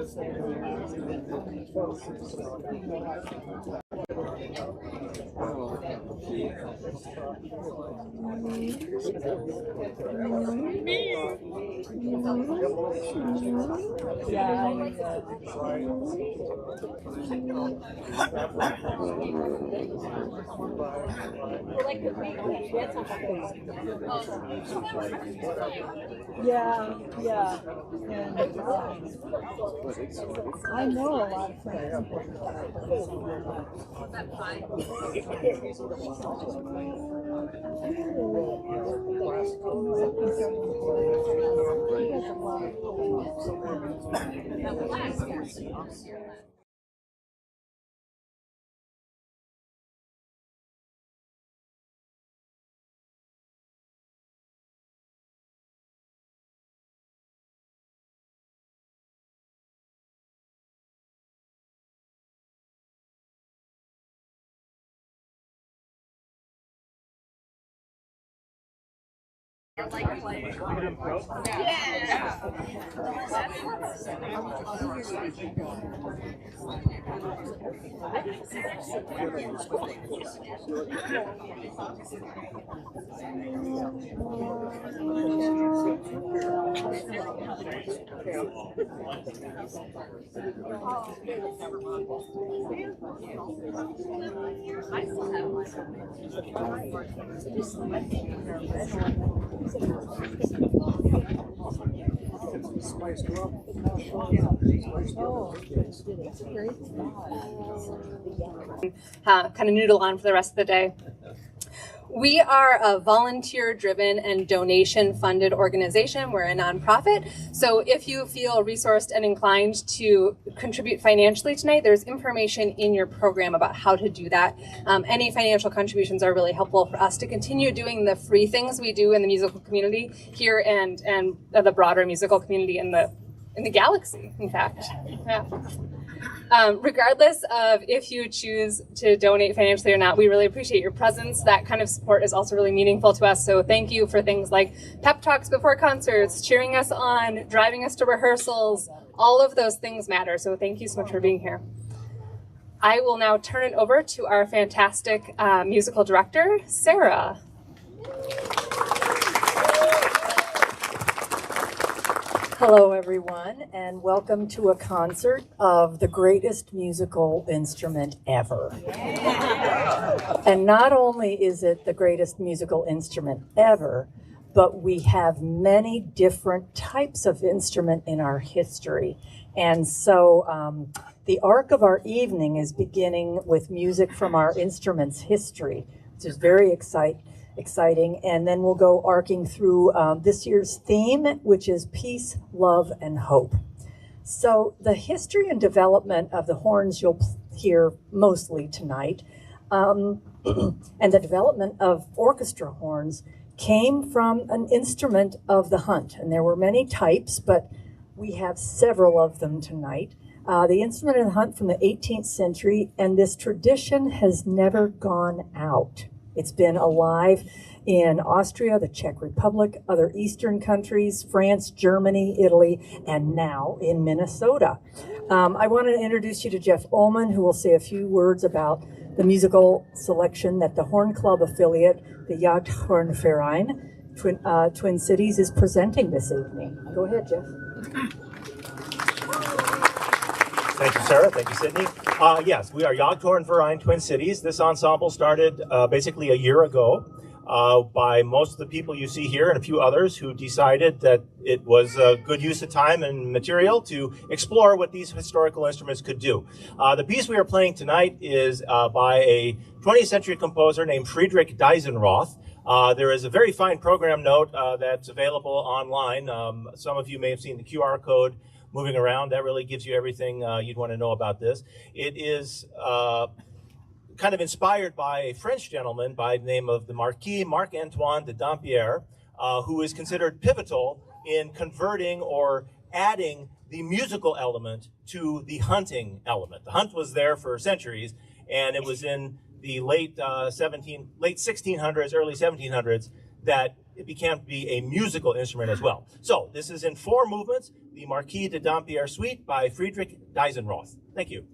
Yeah. And, I know a lot of friends. Kind of noodle on for the rest of the day. We are a volunteer-driven and donation-funded organization. We're a nonprofit. So if you feel resourced and inclined to contribute financially tonight, there's information in your program about how to do that. Any financial contributions are really helpful for us to continue doing the free things we do in the musical community here and the broader musical community in the galaxy, in fact. Yeah. Regardless of if you choose to donate financially or not, we really appreciate your presence. That kind of support is also really meaningful to us. So thank you for things like pep talks before concerts, cheering us on, driving us to rehearsals. All of those things matter. So thank you so much for being here. I will now turn it over to our fantastic musical director, Sarah. Hello, everyone, and welcome to a concert of the greatest musical instrument ever. And not only is it the greatest musical instrument ever, but we have many different types of instrument in our history. And so the arc of our evening is beginning with music from our instrument's history, which is very exciting. And then we'll go arcing through this year's theme, which is peace, love, and hope. So the history and development of the horns you'll hear mostly tonight, and the development of orchestra horns came from an instrument of the hunt. And there were many types, but we have several of them tonight. The instrument of the hunt from the 18th century, and this tradition has never gone out. It's been alive in Austria, the Czech Republic, other Eastern countries, France, Germany, Italy, and now in Minnesota. I want to introduce you to Jeff Ullman, who will say a few words about the musical selection that the Horn Club affiliate, the Jagdhornverein, Twin Cities, is presenting this evening. Go ahead, Jeff. Thank you, Sarah. Thank you, Sydney. Yes, we are Jagdhornverein Twin Cities. This ensemble started basically a year ago by most of the people you see here and a few others who decided that it was a good use of time and material to explore what these historical instruments could do. The piece we are playing tonight is by a 20th century composer named Friedrich Deisenroth. There is a very fine program note that's available online. Some of you may have seen the QR code moving around. That really gives you everything you'd want to know about this. It is kind of inspired by a French gentleman by the name of the Marquis Marc-Antoine de Dampierre, who is considered pivotal in converting or adding the musical element to the hunting element. The hunt was there for centuries, and it was in the late 1600s, early 1700s that it began to be a musical instrument as well. So this is in 4 movements, the Marquis de Dampierre Suite by Friedrich Deisenroth. Thank you.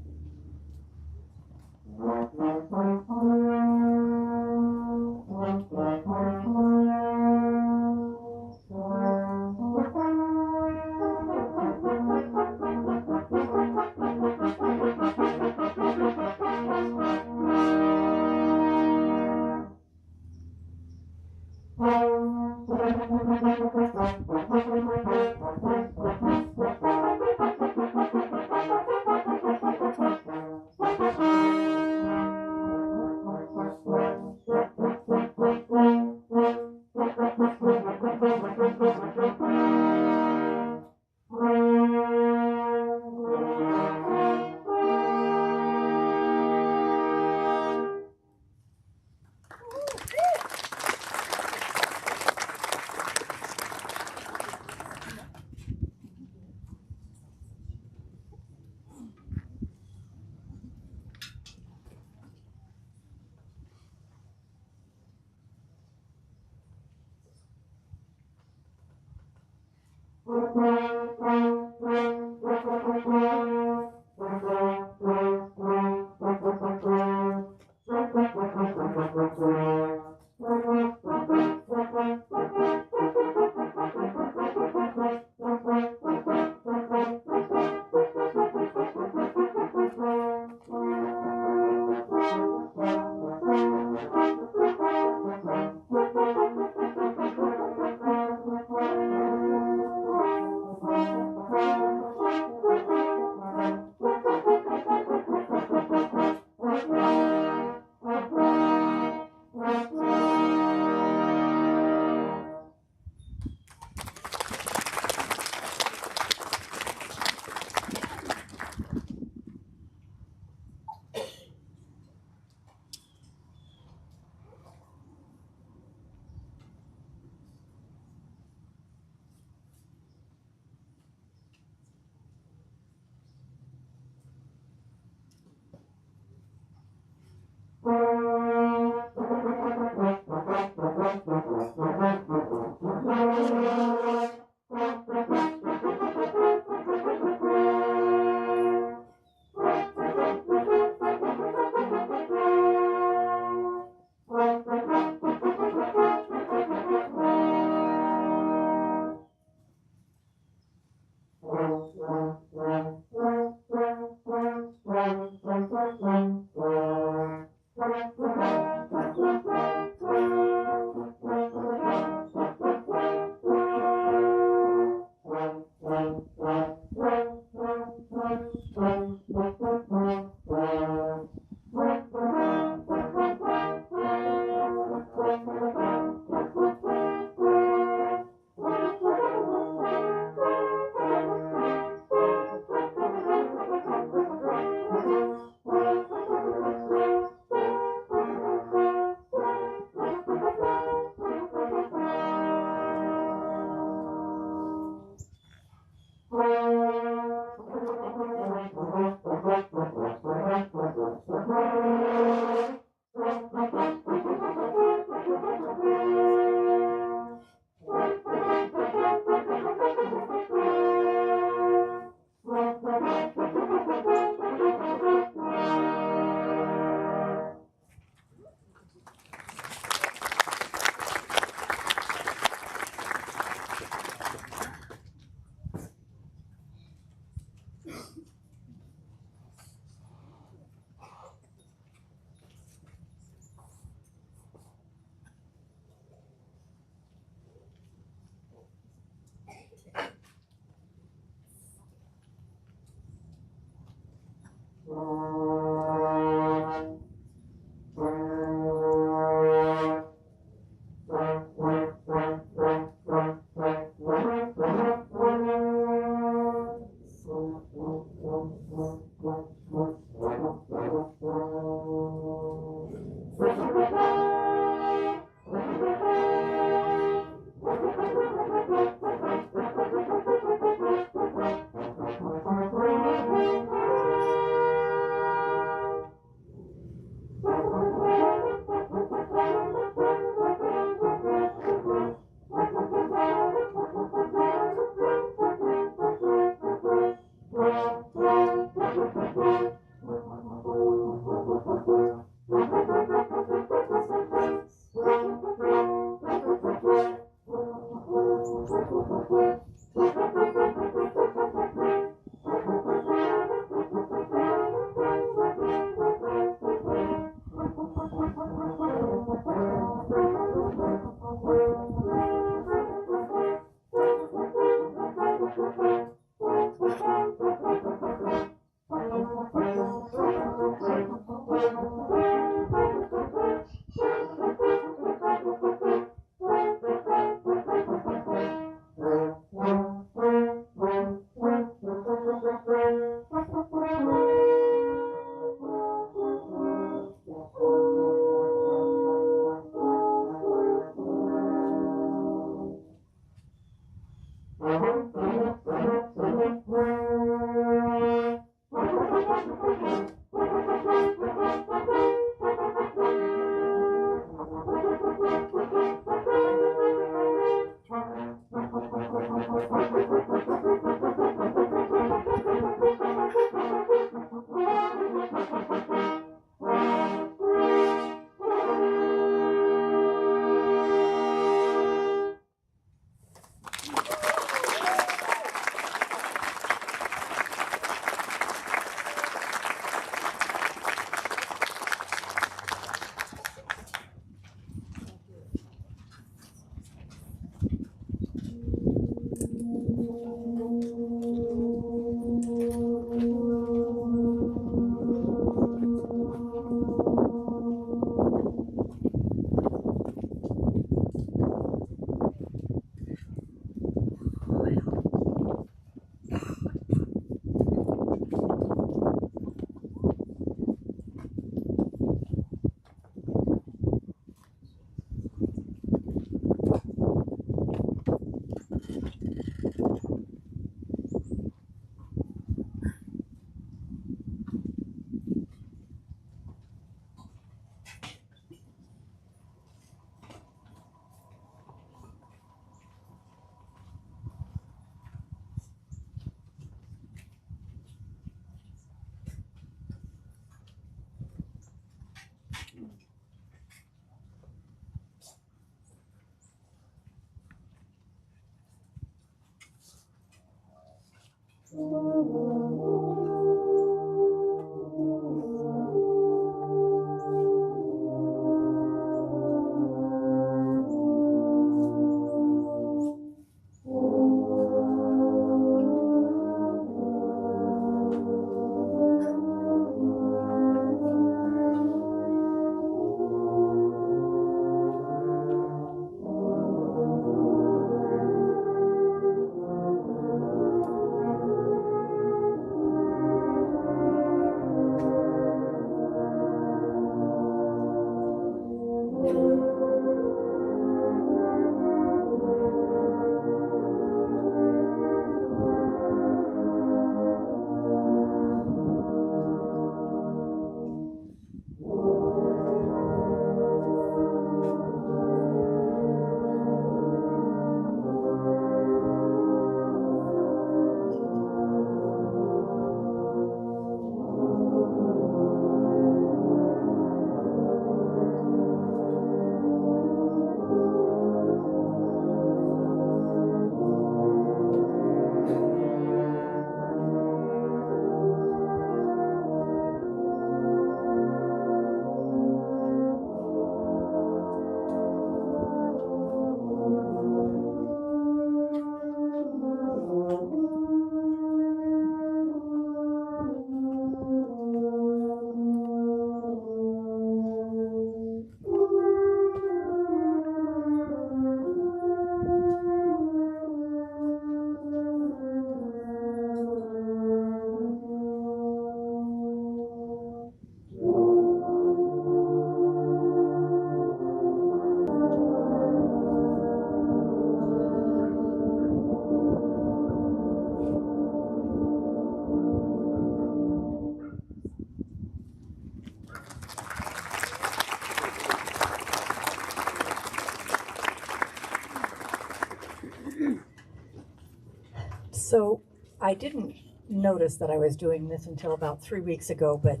So I didn't notice that I was doing this until about 3 weeks ago, but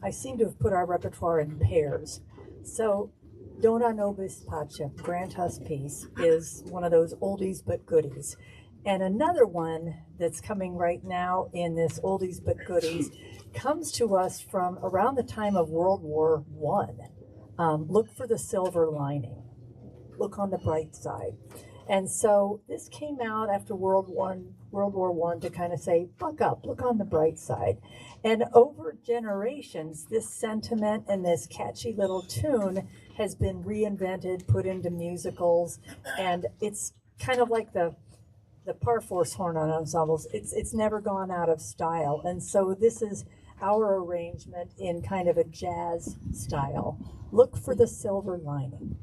I seem to have put our repertoire in pairs. So Dona Nobis Pacem, Grant Us Peace, is one of those oldies but goodies. And another one that's coming right now in this oldies but goodies comes to us from around the time of World War I. Look for the silver lining. Look on the bright side. And so this came out after World War I to kind of say, buck up, look on the bright side. And over generations, this sentiment and this catchy little tune has been reinvented, put into musicals, and it's kind of like the Parforce horn on ensembles. It's never gone out of style. And so this is our arrangement in kind of a jazz style. Look for the silver lining.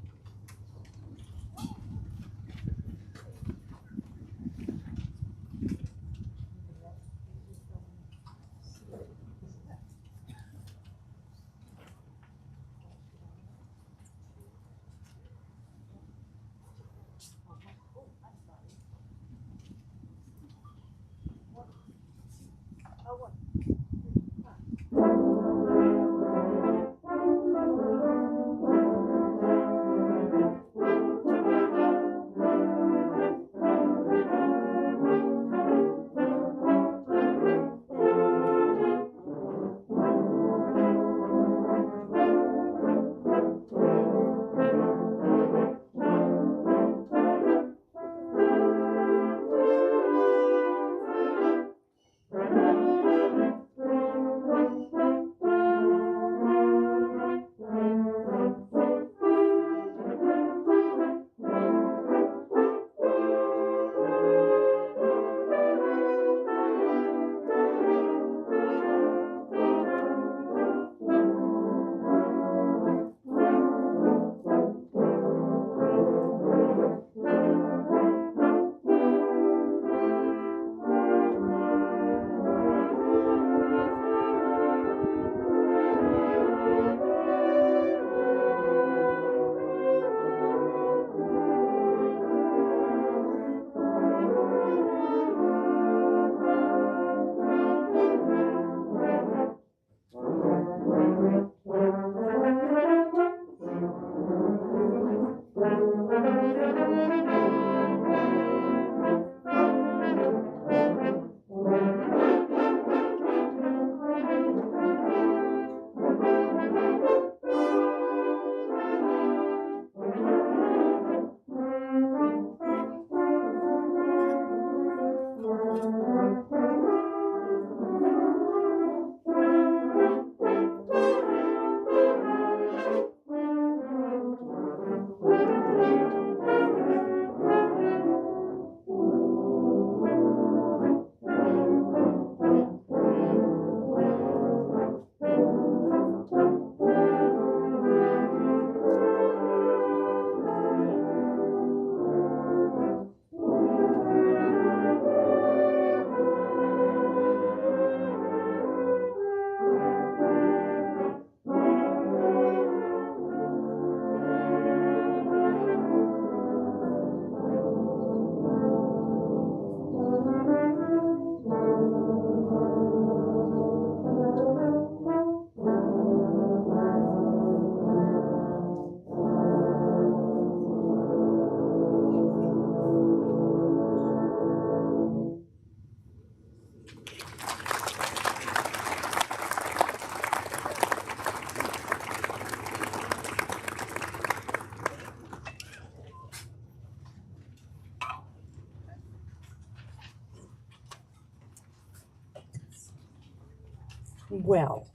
well,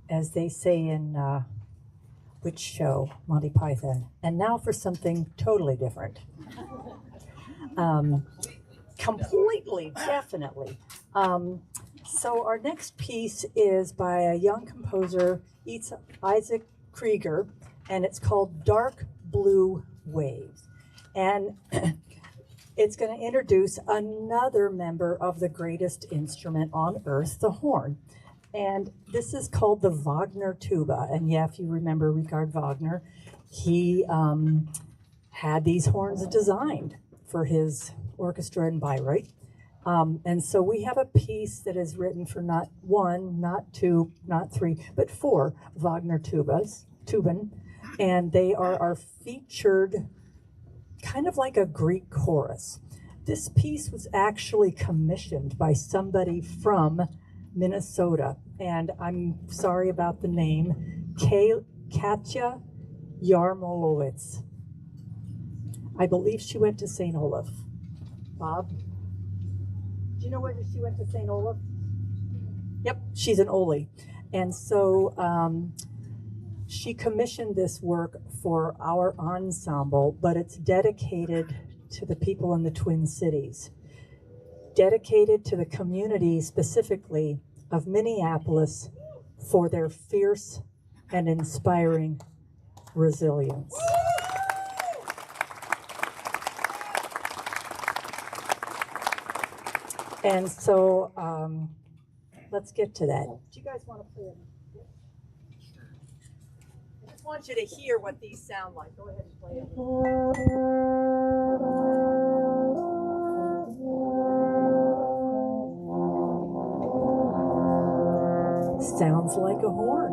as they say in which show? Monty Python. And now for something totally different. Completely, definitely. So our next piece is by a young composer, Isaac Krieger, and it's called Dark Blue Waves. And it's going to introduce another member of the greatest instrument on earth, the horn. And this is called the Wagner tuba. And yeah, if you remember Richard Wagner, he had these horns designed for his orchestra in Bayreuth. And so we have a piece that is written for not one, not two, not three, but four Wagner tuban. And they are our featured, kind of like a Greek chorus. This piece was actually commissioned by somebody from Minnesota, and I'm sorry about the name, Katya Yarmolowitz. I believe she went to St. Olaf. Bob? Do you know whether she went to St. Olaf? Yep, she's an Ole. And so she commissioned this work for our ensemble, but it's dedicated to the people in the Twin Cities, dedicated to the community specifically of Minneapolis for their fierce and inspiring resilience. And so let's get to that. Do you guys want to play it? I just want you to hear what these sound like. Go ahead and play it. Sounds like a horn.